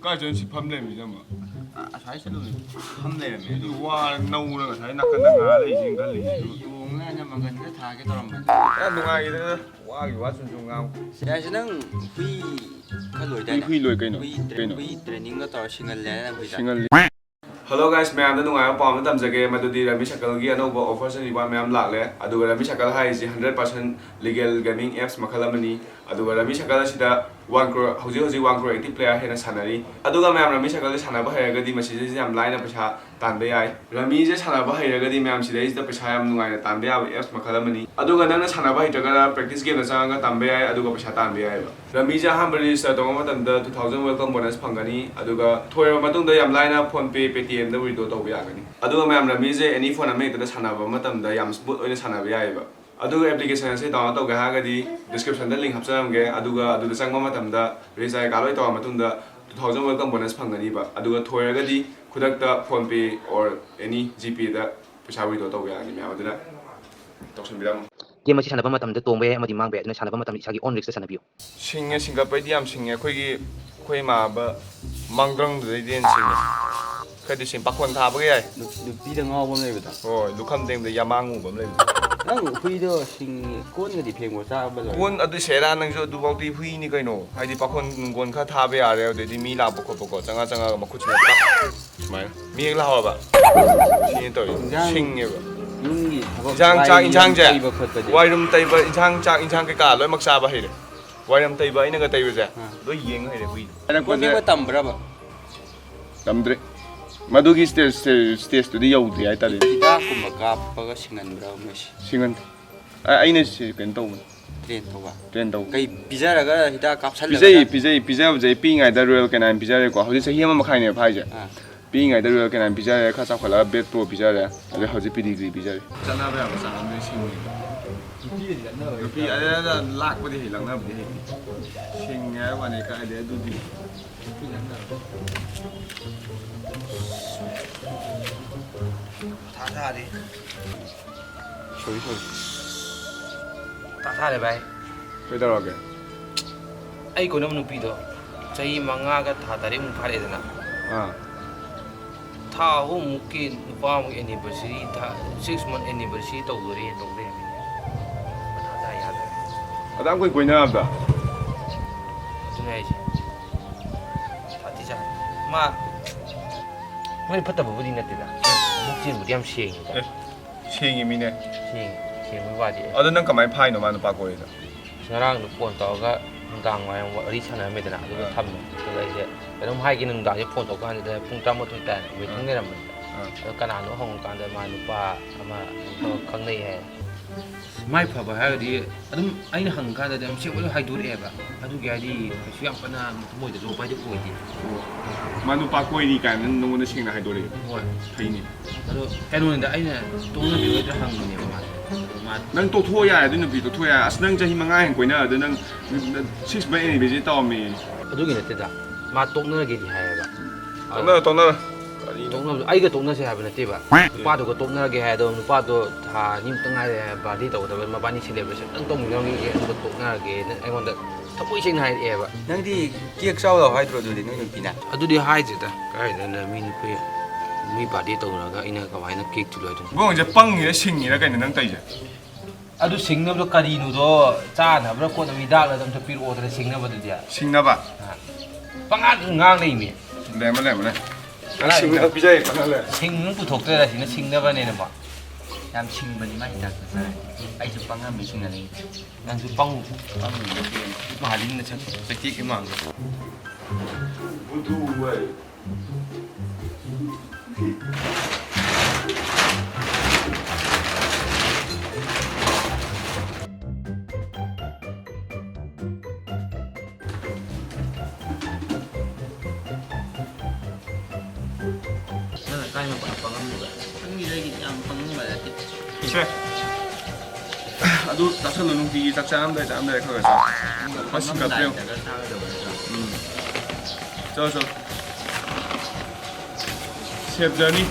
까전 시팜렘이잖아. 사실은 함내면 와 나오는 거 나간다 나래 이제 갈리. 용하냐 막간데 다 하게 돌아만. 야 누가이다 와기 와준 중앙. 사실은 휘 칼로이다. 휘 로이 그이노. 휘 트레이닝가 또 싱글레나 휘다. 싱글. Hello guys, मैं आमदा नुंगाय palm तम जगे मदुदी रमी शकल गी अनोबो ऑफर से निबा मैम लागले अदुगा रमी शकल हाई जी 100% लीगल गेमिंग एप्स मखल अमनी अदुगा रमी शकल सिदा 1 crore हौजी हौजी 1 crore एक्टिव प्लेयर हेना सानरी अदुगा मैम रमी शकल सानबा हैरगदी मसिजे याम लाइन पैसा तानबे याय रमी जे सानबा हैरगदी मैम सिदे इस पैसा याम नुंगाय तानबे याब एप्स मखल अमनी अदुगा नंग सानबा हैतगरा प्रैक्टिस गेम चांगा तानबे याय अदुगा पैसा तानबे याय रमी जे हम रजिस्टर तोंग मतंदा 2000 वेलकम बोनस फंगनी अदुगा थोयर मतुंदा याम लाइन फोन पे पेटीएम दा विड्रो तोबे यागनी अदुगा मैम रमी जे एनी फोन अमेक सानबा मतंदा याम स्मूथ ओइना सानबे यायबा अदुगा एप्लीकेशन से डाउनलोड तौगे हागदी डिस्क्रिप्शन दा लिंक हपचामगे अदुगा अदुदा चंगमा मतमदा रिचार्ज कालोय तौ मतुंदा 2000 वेलकम बोनस फंगनीबा अदुगा थोयरगदी खुदकता फोन पे और एनी जीपे दा पैसा विड्रो तौगे यागनी मैम अदुना तौसनबिराम गेम असी सानबा मतमदा तोंबे याय अमदि मांबे अदुना सानबा मतम इसागी ऑन रिस्क सानबियो सिंगे सिंगापैदि याम सिंगे खोई माबा मांगद्रंग देन सिंगे खैदि सिं पाखोन थाबगे याय नुपीदा ngawbam leibada होय दुखम देंग दा यामांगुबम लेबदा nang huido sing konngadi phengbo chaaba loi ꯀꯣꯟ ꯑꯗꯨ ꯁꯦꯔꯥ ꯅꯪꯁꯨ ꯑꯗꯨꯐꯥꯎꯗꯤ ꯍꯨꯏꯅꯤ ꯀꯩꯅꯣ ꯍꯥꯏꯗꯤ ꯄꯥꯈꯣꯟ ꯅꯨꯡꯒꯣꯟ ꯈꯔ ꯊꯥꯕ ꯌꯥꯔꯦ ꯑꯗꯨꯗꯩꯗꯤ ꯃꯤ ꯂꯥꯛꯄ ꯈꯣꯠꯄꯀꯣ ꯆꯪꯉꯒ ꯃꯈꯨꯠꯁꯤꯅ ꯇꯛ ꯁꯨꯃꯥꯏꯅ ꯃꯤ ꯍꯦꯛ ꯂꯥꯛꯍꯧꯔꯕ ꯁꯤꯅ ꯇꯧꯔꯤ ꯁꯤꯡꯉꯦꯕ yunggi thaba ꯏꯟꯁꯥꯡ ꯆꯥꯛ ꯏꯟꯁꯥꯡꯁꯦ taiba khotpadi ꯋꯥꯏꯔꯨꯝ ꯇꯩꯕ ꯏꯟꯁꯥꯡ ꯆꯥꯛ ꯏꯟꯁꯥꯡ ꯀꯩꯀꯥ ꯂꯣꯏꯅꯃꯛ ꯆꯥꯕ ꯍꯩꯔꯦ ꯋꯥꯏꯔꯨꯝ ꯇꯩꯕ ꯑꯩꯅꯒ ꯇꯩꯕꯁꯦ ꯂꯣꯏ ꯌꯦꯡ ꯍꯩꯔꯦ ꯍꯨꯏꯗꯣ konngba tambraba ꯇꯝꯗ꯭ꯔꯦ ꯃꯗꯨꯒꯤ ꯁ꯭ꯇꯦꯖꯇꯨꯗꯤ ꯌꯧꯗ꯭ꯔꯤ ꯍꯥꯏꯇꯥꯔꯦ hidakkumba kaappaga singanbraba mesi ꯁꯤꯡꯒꯟ ꯑꯩꯅ ꯀꯩꯅꯣ ꯇꯧꯕꯅꯦ ꯇ꯭ꯔꯦꯟ ꯇꯧꯕ kai pizaraga hidak kapsallaga ꯄꯤꯖꯕꯁꯦ ꯄꯤꯛꯏꯉꯩꯗ ꯔꯣꯌꯦꯜ ꯀꯦꯅꯥꯏꯟ ꯄꯤꯖꯔꯦꯀꯣ ꯍꯧꯖꯤꯛ ꯆꯍꯤ ꯑꯃ ꯃꯈꯥꯏꯅꯦꯕ ꯍꯥꯏꯁꯦ ꯄꯤꯛꯏꯉꯩꯗ ꯔꯣꯌꯦꯜ ꯀꯦꯅꯥꯏꯟ ꯄꯤꯖꯔꯦ ꯈꯔ ꯆꯥꯎꯈꯠꯂꯒ ꯕꯦꯠ ꯄ꯭ꯔꯣ ꯄꯤꯖꯔꯦ ꯑꯗꯩ ꯍꯧꯖꯤꯛ ꯄꯤꯗꯤꯒ꯭ꯔꯤ ꯄꯤꯖꯔꯦ ꯆꯠꯅꯕ ꯌꯥꯕ ꯆꯥꯡ ꯑꯃꯗꯤ ꯁꯤꯡꯉꯤ ꯅꯨꯄꯤ ꯑꯗꯨꯗ ꯂꯥꯛꯄꯗꯤ ꯍꯩ ꯂꯛꯅꯕꯗꯤ ꯍꯩ ꯁꯤꯡꯉꯦ ꯍꯥꯏꯕ ꯋꯥꯅꯤ ꯀꯥꯏꯗꯩ ꯑꯗꯨꯗꯤ थाथारे sorry थाथारे भाई ꯀꯩꯗꯧꯔꯒꯦ ꯑꯩ ꯀꯣꯏꯅꯕ ꯅꯨꯄꯤꯗꯣ ꯆꯍꯤ 5ꯒ ꯊꯥ 3 ꯐꯥꯔꯦꯗꯅ ꯊꯥ 3ꯃꯨꯛꯀꯤ ꯅꯨꯄꯥꯃꯨꯛ ꯑꯦꯅꯤꯚꯔꯁꯔꯤ 6 month anniversary ꯇꯧꯗꯣꯔꯦ ꯃꯊꯥ ꯌꯥꯗ꯭ꯔꯦ ꯑꯗꯥꯝ ꯀꯨꯏ ꯀꯣꯏꯅꯔꯕꯗ ꯑꯗꯨꯅꯦ ꯍꯥꯏꯁꯦ ꯊꯥꯇꯤ ꯃꯥ ꯃꯣꯏ ꯐꯠꯇꯕꯕꯨꯗꯤ ꯅꯠꯇꯦꯗ ꯃꯨꯛꯆꯦꯟꯕꯨꯗꯤ ꯌꯥꯝ ꯁꯦꯡꯉꯦ ꯁꯦꯡꯉꯤ ꯃꯤꯅꯦ ꯁꯦꯡꯕ ꯋꯥꯗꯤ ꯑꯗꯣ ꯅꯪ ꯀꯃꯥꯏꯅ ꯐꯥꯏꯅꯣ ꯃꯥ ꯅꯨꯄꯥ ꯀꯣꯏꯔꯤꯗꯣ ꯉꯔꯥꯡꯗꯣ ꯐꯣꯟ ꯇꯧꯔꯒ ꯅꯨꯡꯗꯥꯡ ꯋꯥꯏꯔꯝ ꯋꯥꯔꯤ ꯁꯥꯟꯅꯔꯝꯃꯦꯗꯅ ꯑꯗꯨꯒ ꯊꯝꯃꯦ ꯑꯗꯨꯒ ꯑꯩꯁꯦ ꯀꯩꯅꯣꯝ ꯍꯥꯏꯒꯦꯅ ꯅꯨꯡꯗꯥꯡꯁꯦ ꯐꯣꯟ ꯇꯧꯀꯥꯟꯁꯤꯗ ꯄꯨꯡ 12 ꯇꯥꯔꯦ ꯋꯦꯇꯤꯡ ꯂꯩꯔꯝꯕꯅꯤꯗ ꯑꯗꯣ ꯀꯅꯥꯅꯣ ꯍꯪꯉꯀꯥꯟꯗ ꯃꯥ ꯅꯨꯄꯥ ꯑꯃ ꯈꯪꯅꯩ ꯍꯥꯏ ꯃꯥꯏ ꯐꯕ ꯍꯥꯏꯔꯒꯗꯤ ꯑꯗꯨꯝ ꯑꯩꯅ ꯍꯪꯀꯥꯟꯗꯗꯤ ꯌꯥꯝ ꯁꯦꯡꯅ ꯍꯥꯏꯗꯣꯔꯛꯑꯦꯕ ꯑꯗꯨꯒꯤ ꯍꯥꯏꯗꯤ ꯀꯩꯁꯨ ꯌꯥꯝ ꯀꯟꯅ ꯊꯃꯣꯏꯗ ꯂꯣꯄ ꯍꯥꯏꯗꯤ ꯑꯣꯏꯗꯦ ꯃꯥ ꯅꯨꯄꯥ ꯀꯣꯏꯔꯤ ꯀꯥꯏꯅ ꯅꯉꯣꯟꯗ ꯁꯦꯡꯅ ꯍꯥꯏꯗꯣꯔꯛꯑꯦ ꯍꯣꯏ ꯐꯩꯅꯤ ꯑꯗꯣ ꯀꯩꯅꯣꯅꯤꯗ ꯑꯩꯅ ꯇꯣꯛꯅꯕꯤꯔꯣꯏꯗ꯭ꯔꯥ ꯍꯪꯕꯅꯦꯕ ꯃꯥ ꯅꯪ ꯇꯣꯛꯊꯣꯛꯑ ꯌꯥꯔꯦ ꯑꯗꯨ ꯅꯨꯄꯤ ꯇꯣꯛꯊꯣꯛꯑ ꯌꯥꯔꯦ ꯑꯁ ꯅꯪ ꯆꯍꯤ 5 ꯍꯦꯟ ꯀꯣꯏꯅꯔꯗ ꯅꯪ 6 month anniversary ꯇꯧꯔꯝꯃꯦ ꯑꯗꯨꯒꯤ ꯅꯠꯇꯦꯗ ꯃꯥ ꯇꯣꯛꯅꯔꯒꯦꯗꯤ ꯍꯥꯏꯌꯦꯕ ꯇꯣꯛꯅꯔ ꯇꯣꯛꯅꯕꯗꯣ ꯑꯩꯒ ꯇꯣꯛꯅꯁꯦ ꯍꯥꯏꯕ ꯅꯠꯇꯦꯕ ꯅꯨꯄꯥꯗꯨꯒ ꯇꯣꯛꯅꯔꯒꯦ ꯍꯥꯏꯗꯣ ꯅꯨꯄꯥꯗꯣ ꯊꯥ 2 ꯈꯛꯇꯪ ꯉꯥꯏꯔꯦ ꯕꯥꯔꯗꯦ ꯇꯧꯒꯗꯕ ꯃꯕꯥꯅꯤ ꯁꯦꯂꯦꯕ꯭ꯔꯦꯁꯟ ꯈꯤꯇꯪ ꯇꯧꯃꯤꯟꯅꯧꯅꯤ ꯑꯗꯨꯒ ꯇꯣꯛꯅꯔꯒꯦ ꯑꯩꯉꯣꯟꯗ ꯊꯃꯣꯏ ꯁꯦꯡꯅ ꯍꯥꯏꯔꯛꯑꯦꯕ nangdi kek chawlaw haidro dudi noi nupina ꯑꯗꯨꯗꯤ ꯍꯥꯏꯗꯦꯗ ꯀꯥꯏꯗꯅ ꯃꯤ ꯕꯥꯔꯗꯦ ꯇꯧꯔꯒ ꯑꯩꯅ ꯀꯃꯥꯏꯅ ꯀꯦꯛ ꯊꯤꯜꯂꯣꯏꯗꯣꯏꯅꯣ ꯏꯕꯨꯡꯁꯦ ꯄꯪꯉꯤꯔ ꯁꯤꯡꯉꯤꯔ ꯀꯩꯅꯣ ꯅꯪ ꯇꯧꯔꯤꯁꯦ ꯑꯗꯨ ꯁꯤꯡꯅꯕꯗꯣ ꯀꯔꯤꯅꯣꯗꯣ ꯆꯥꯅꯕ꯭ꯔꯥ ꯈꯣꯠꯅꯕ ꯍꯤꯗꯥꯛꯂ ꯑꯝꯇ ꯄꯤꯔꯛꯑꯣꯗꯅ ꯁꯤꯡꯅꯕꯗꯨꯗꯤ ꯁꯤꯡꯅꯕ ꯄꯪꯉꯥꯡ ꯉꯥꯡ ꯂꯩꯃꯤ ꯂꯩꯔꯝꯃꯦ ꯁꯤꯡꯅꯕ ꯄꯤꯖꯩ ꯄꯪꯍꯜꯂꯦ ꯁꯤꯡ ꯄꯨꯊꯣꯛꯇꯣꯏꯔꯥ ꯁꯤꯅ ꯁꯤꯡꯅꯕꯅꯦꯅꯀꯣ ꯌꯥꯝ ꯁꯤꯡꯕꯅꯤ ꯃꯥ ꯍꯤꯗꯥꯛꯇꯣ ꯆꯥꯔꯦ ꯑꯩꯁꯨ ꯄꯪꯉꯝꯃꯤ ꯁꯤꯡꯅꯅꯤ ꯅꯪꯁꯨ ꯃꯥꯜꯂꯤꯅ ꯆꯩꯇꯦꯛꯀꯤ ꯃꯥꯡꯗ ꯕꯨꯗꯨ ꯋꯥꯏ ꯀꯥꯏ ꯃꯄꯥꯟ ꯄꯪꯉꯝꯃꯤꯕ ꯅꯪꯒꯤꯗꯒꯤ ꯌꯥꯝ ꯄꯪꯉꯝꯕ ꯅꯠꯇꯦ ꯁꯦ ꯑꯗꯨ ꯆꯥꯁꯜꯂꯨ ꯅꯨꯡꯇꯤꯒꯤ ꯆꯥꯛ ꯆꯥꯔꯝꯗꯥꯏ ꯈꯔ ꯆꯥꯎ ꯃꯁꯤꯡ ꯀꯞꯄꯦ ꯆꯠꯂꯣ ꯁꯦꯐ ꯖꯔꯅꯤ